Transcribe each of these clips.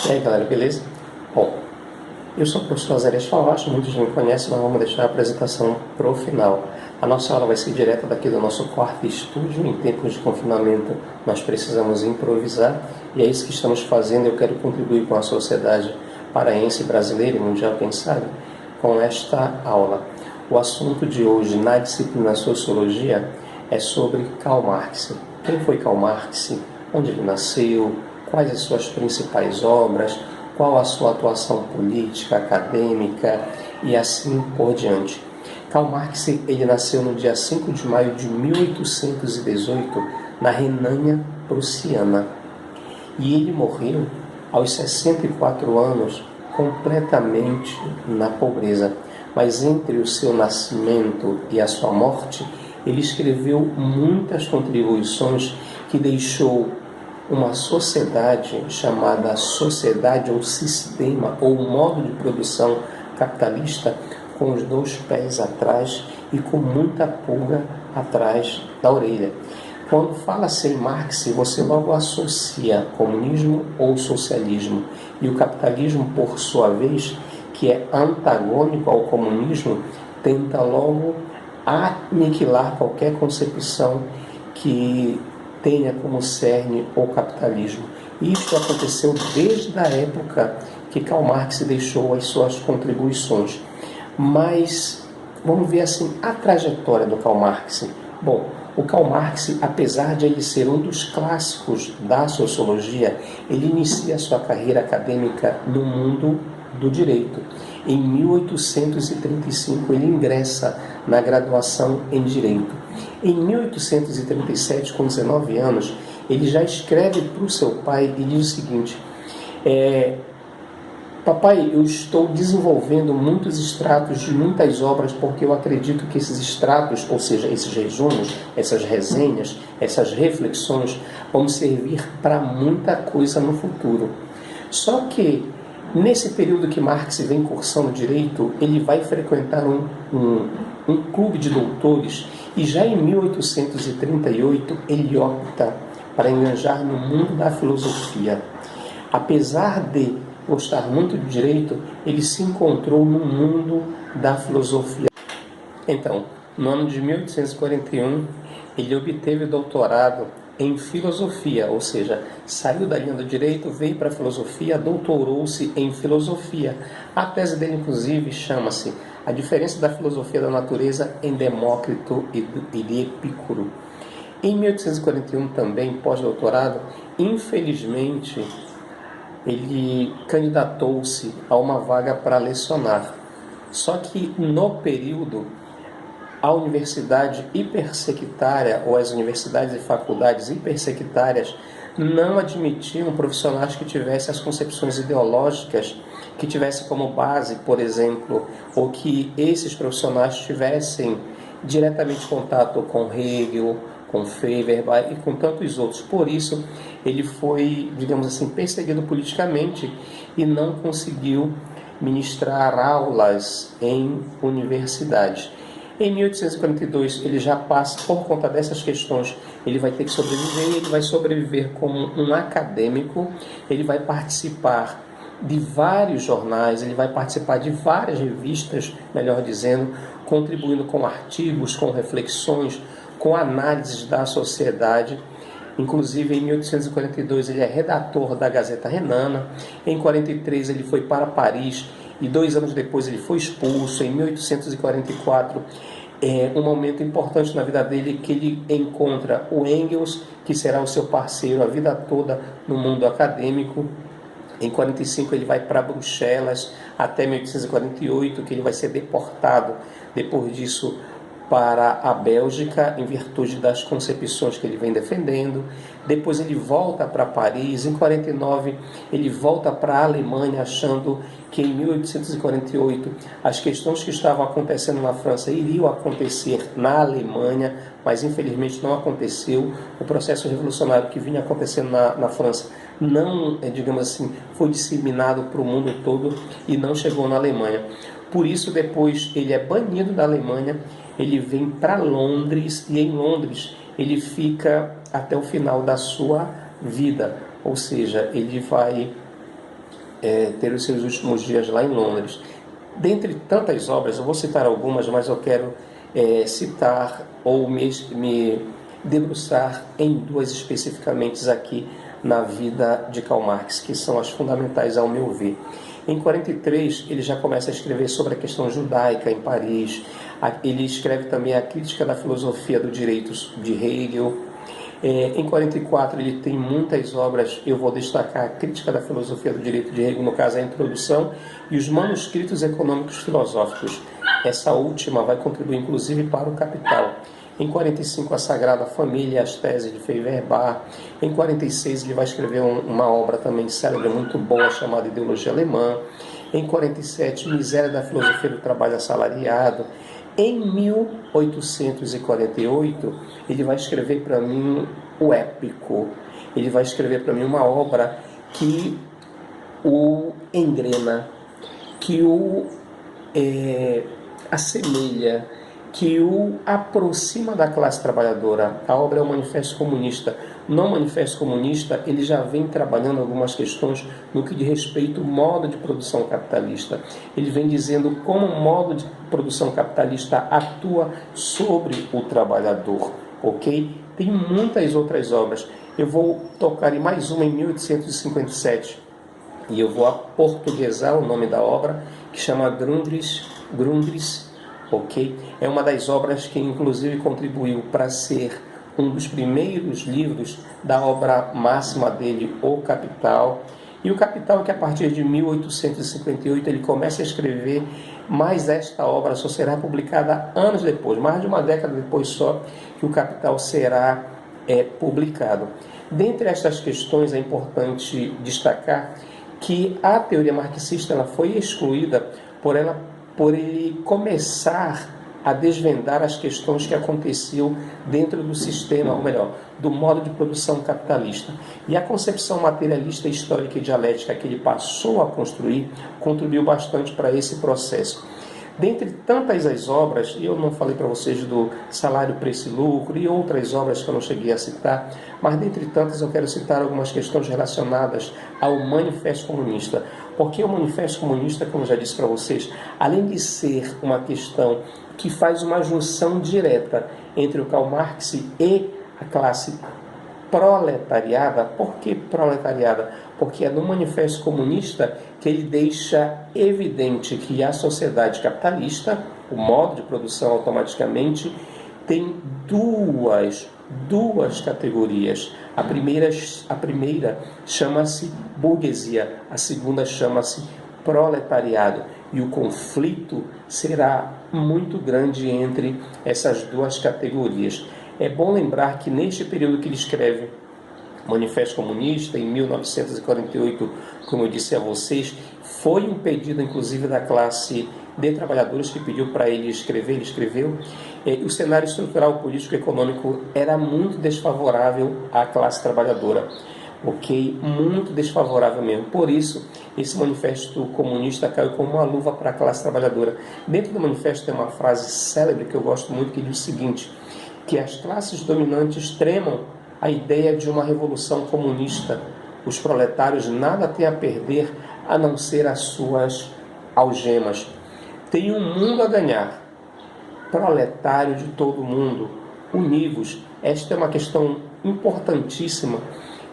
E aí galera, beleza? Bom, eu sou o professor Azarias Favacho, muitos me conhecem, mas vamos deixar a apresentação para o final. A nossa aula vai ser direta daqui do nosso quarto estúdio. Em tempos de confinamento nós precisamos improvisar e é isso que estamos fazendo. Eu quero contribuir com a sociedade paraense, brasileira e mundial, quem sabe, com esta aula. O assunto de hoje na disciplina Sociologia é sobre Karl Marx. Quem foi Karl Marx? Onde ele nasceu? Quais as suas principais obras? Qual a sua atuação política, acadêmica e assim por diante. Karl Marx ele nasceu no dia 5 de maio de 1818 na Renânia Prussiana e ele morreu aos 64 anos completamente na pobreza. Mas entre o seu nascimento e a sua morte, ele escreveu muitas contribuições que deixou uma sociedade chamada sociedade ou sistema ou modo de produção capitalista com os dois pés atrás e com muita pulga atrás da orelha. Quando fala-se em Marx, você logo associa comunismo ou socialismo, e o capitalismo, por sua vez, que é antagônico ao comunismo, tenta logo aniquilar qualquer concepção que tenha como cerne o capitalismo. Isso aconteceu desde a época que Karl Marx deixou as suas contribuições. Mas vamos ver assim a trajetória do Karl Marx. Bom, o Karl Marx, apesar de ele ser um dos clássicos da sociologia, ele inicia a sua carreira acadêmica no mundo do direito. Em 1835 ele ingressa na graduação em Direito. Em 1837, com 19 anos, ele já escreve para o seu pai e diz o seguinte: papai, eu estou desenvolvendo muitos extratos de muitas obras porque eu acredito que esses extratos, ou seja, esses resumos, essas resenhas, essas reflexões, vão servir para muita coisa no futuro. Só que nesse período que Marx vem cursando direito, ele vai frequentar um clube de doutores e já em 1838 ele opta para engajar no mundo da filosofia. Apesar de gostar muito de direito, ele se encontrou no mundo da filosofia. Então, no ano de 1841, ele obteve doutorado em filosofia, ou seja, saiu da linha do direito, veio para a filosofia, doutorou-se em filosofia. A tese dele, inclusive, chama-se A Diferença da Filosofia da Natureza em Demócrito e de Epicuro. Em 1841, também, pós-doutorado, infelizmente, ele candidatou-se a uma vaga para lecionar. Só que, no período, a universidade hipersectária ou as universidades e faculdades hipersectárias não admitiam profissionais que tivessem as concepções ideológicas, que tivessem como base, por exemplo, ou que esses profissionais tivessem diretamente contato com Hegel, com Feuerbach e com tantos outros. Por isso, ele foi, digamos assim, perseguido politicamente e não conseguiu ministrar aulas em universidades. Em 1842, ele já passa, por conta dessas questões, ele vai ter que sobreviver, e ele vai sobreviver como um acadêmico, ele vai participar de vários jornais, ele vai participar de várias revistas, melhor dizendo, contribuindo com artigos, com reflexões, com análises da sociedade. Inclusive, em 1842, ele é redator da Gazeta Renana. Em 43, ele foi para Paris e 2 anos depois ele foi expulso. Em 1844, um momento importante na vida dele, que ele encontra o Engels, que será o seu parceiro a vida toda no mundo acadêmico. Em 45 ele vai para Bruxelas até 1848, que ele vai ser deportado depois disso para a Bélgica, em virtude das concepções que ele vem defendendo. Depois ele volta para Paris. Em 49 ele volta para a Alemanha, achando que em 1848 as questões que estavam acontecendo na França iriam acontecer na Alemanha, mas infelizmente não aconteceu. O processo revolucionário que vinha acontecendo na França não, digamos assim, foi disseminado para o mundo todo e não chegou na Alemanha. Por isso, depois ele é banido da Alemanha, ele vem para Londres e em Londres ele fica até o final da sua vida, ou seja, ele vai ter os seus últimos dias lá em Londres. Dentre tantas obras, eu vou citar algumas, mas eu quero citar ou me debruçar em duas especificamente aqui na vida de Karl Marx, que são as fundamentais ao meu ver. Em 43, ele já começa a escrever sobre a questão judaica em Paris. Ele escreve também a crítica da filosofia do direito de Hegel. Em 44 ele tem muitas obras, eu vou destacar a crítica da filosofia do direito de Hegel, no caso a introdução, e os manuscritos econômicos filosóficos. Essa última vai contribuir inclusive para o Capital. Em 45 a Sagrada Família, as teses de Feuerbach. Em 46 ele vai escrever uma obra também célebre, muito boa, chamada Ideologia Alemã. Em 47, Miséria da Filosofia do Trabalho Assalariado. Em 1848, ele vai escrever para mim o Épico. Ele vai escrever para mim uma obra que o engrena, que o assemelha, que o aproxima da classe trabalhadora. A obra é o Manifesto Comunista. No Manifesto Comunista, ele já vem trabalhando algumas questões no que diz respeito ao modo de produção capitalista. Ele vem dizendo como o modo de produção capitalista atua sobre o trabalhador, ok? Tem muitas outras obras. Eu vou tocar em mais uma em 1857, e eu vou aportuguesar o nome da obra, que chama Grundrisse, ok? É uma das obras que inclusive contribuiu para ser um dos primeiros livros da obra máxima dele, O Capital. E o Capital, que a partir de 1858 ele começa a escrever, mas esta obra só será publicada anos depois, mais de uma década depois só, que o Capital será publicado. Dentre estas questões é importante destacar que a teoria marxista ela foi excluída por ele começar a desvendar as questões que aconteciam dentro do sistema, ou melhor, do modo de produção capitalista. E a concepção materialista, histórica e dialética que ele passou a construir contribuiu bastante para esse processo. Dentre tantas as obras, eu não falei para vocês do Salário, Preço e Lucro e outras obras que eu não cheguei a citar, mas dentre tantas eu quero citar algumas questões relacionadas ao Manifesto Comunista. Porque o Manifesto Comunista, como eu já disse para vocês, além de ser uma questão que faz uma junção direta entre o Karl Marx e a classe proletariada. Por que proletariada? Porque é no Manifesto Comunista que ele deixa evidente que a sociedade capitalista, o modo de produção automaticamente, tem duas categorias. A primeira chama-se burguesia, a segunda chama-se proletariado. E o conflito será muito grande entre essas duas categorias. É bom lembrar que neste período que ele escreve Manifesto Comunista, em 1948, como eu disse a vocês, foi um pedido inclusive da classe de trabalhadores que pediu para ele escrever, ele escreveu. O cenário estrutural, político e econômico era muito desfavorável à classe trabalhadora, ok? Muito desfavorável mesmo. Por isso, esse manifesto comunista caiu como uma luva para a classe trabalhadora. Dentro do manifesto tem uma frase célebre que eu gosto muito, que diz o seguinte, que as classes dominantes tremam a ideia de uma revolução comunista. Os proletários nada têm a perder a não ser as suas algemas. Tem um mundo a ganhar. Proletário de todo mundo, univos. Esta é uma questão importantíssima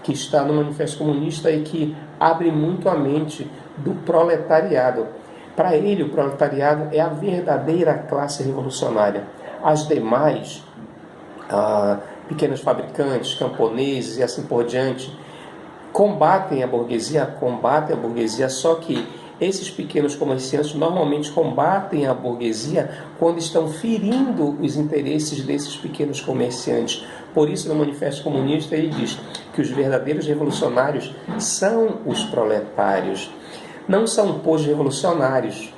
que está no Manifesto Comunista e que abre muito a mente do proletariado. Para ele, o proletariado é a verdadeira classe revolucionária. As demais, pequenos fabricantes, camponeses e assim por diante, combatem a burguesia, só que esses pequenos comerciantes normalmente combatem a burguesia quando estão ferindo os interesses desses pequenos comerciantes. Por isso, no Manifesto Comunista, ele diz que os verdadeiros revolucionários são os proletários. Não são, pois, revolucionários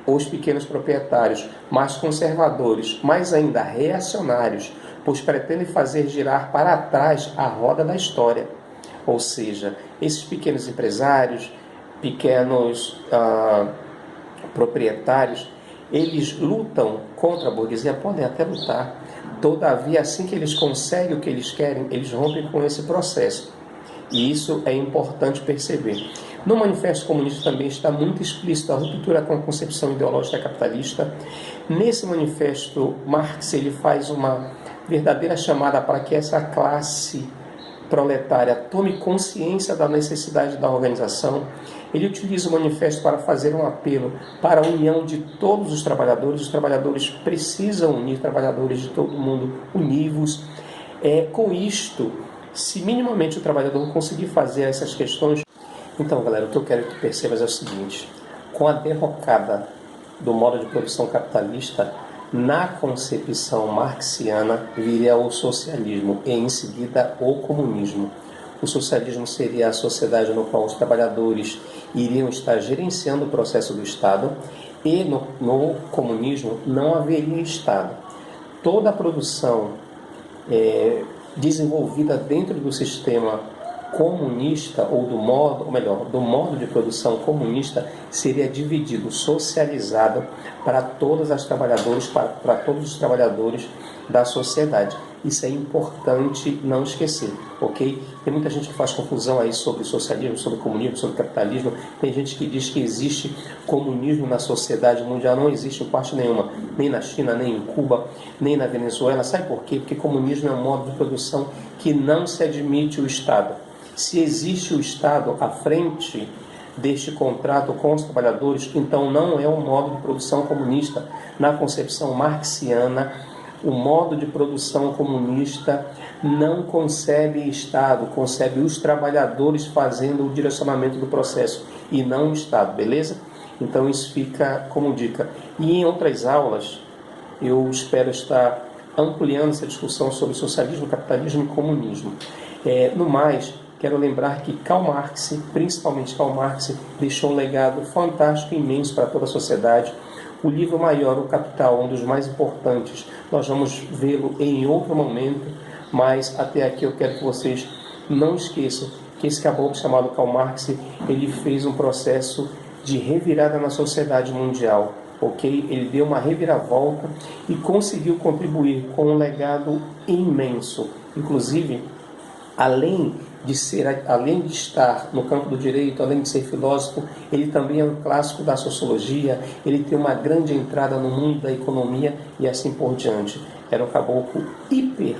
os pequenos proprietários, mas conservadores, mais ainda reacionários, pois pretendem fazer girar para trás a roda da história. Ou seja, esses pequenos empresários, pequenos proprietários, eles lutam contra a burguesia, podem até lutar. Todavia, assim que eles conseguem o que eles querem, eles rompem com esse processo. E isso é importante perceber. No Manifesto Comunista também está muito explícito a ruptura com a concepção ideológica capitalista. Nesse manifesto, Marx ele faz uma verdadeira chamada para que essa classe proletária tome consciência da necessidade da organização. Ele utiliza o manifesto para fazer um apelo para a união de todos os trabalhadores. Os trabalhadores precisam unir, trabalhadores de todo mundo univos. Com isto, se minimamente o trabalhador conseguir fazer essas questões... Então, galera, o que eu quero que tu percebas é o seguinte: com a derrocada do modo de produção capitalista, na concepção marxiana viria o socialismo e em seguida o comunismo. O socialismo seria a sociedade no qual os trabalhadores iriam estar gerenciando o processo do Estado, e no comunismo não haveria Estado. Toda a produção desenvolvida dentro do sistema comunista, ou do modo de produção comunista, seria dividido, socializado para todas as trabalhadoras, para todos os trabalhadores da sociedade. Isso é importante não esquecer, ok? Tem muita gente que faz confusão aí sobre socialismo, sobre comunismo, sobre capitalismo. Tem gente que diz que existe comunismo na sociedade mundial. Não existe em parte nenhuma, nem na China, nem em Cuba, nem na Venezuela. Sabe por quê? Porque comunismo é um modo de produção que não se admite o Estado. Se existe o Estado à frente deste contrato com os trabalhadores, então não é um modo de produção comunista. Na concepção marxiana, o modo de produção comunista não concebe Estado, concebe os trabalhadores fazendo o direcionamento do processo e não o Estado, beleza? Então isso fica como dica. E em outras aulas, eu espero estar ampliando essa discussão sobre socialismo, capitalismo e comunismo. No mais, quero lembrar que Karl Marx, principalmente Karl Marx, deixou um legado fantástico e imenso para toda a sociedade. O livro maior, O Capital, um dos mais importantes, nós vamos vê-lo em outro momento, mas até aqui eu quero que vocês não esqueçam que esse caboclo chamado Karl Marx, ele fez um processo de revirada na sociedade mundial, ok? Ele deu uma reviravolta e conseguiu contribuir com um legado imenso. Inclusive, além de estar no campo do direito, além de ser filósofo, ele também é um clássico da sociologia, ele tem uma grande entrada no mundo da economia e assim por diante. Era um caboclo hiper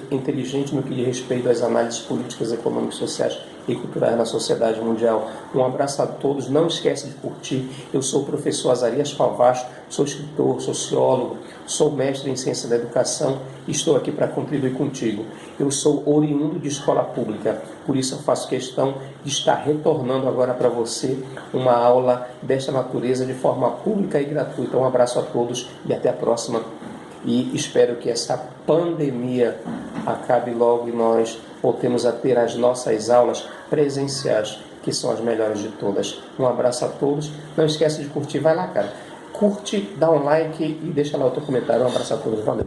inteligente no que diz respeito às análises políticas, econômicas, sociais e culturais na sociedade mundial. Um abraço a todos, não esquece de curtir. Eu sou o professor Azarias Favacho, sou escritor, sociólogo, sou mestre em ciência da educação e estou aqui para contribuir contigo. Eu sou oriundo de escola pública, por isso eu faço questão de estar retornando agora para você uma aula desta natureza de forma pública e gratuita. Um abraço a todos e até a próxima. E espero que essa pandemia acabe logo e nós voltemos a ter as nossas aulas presenciais, que são as melhores de todas. Um abraço a todos. Não esquece de curtir. Vai lá, cara. Curte, dá um like e deixa lá o teu comentário. Um abraço a todos. Valeu.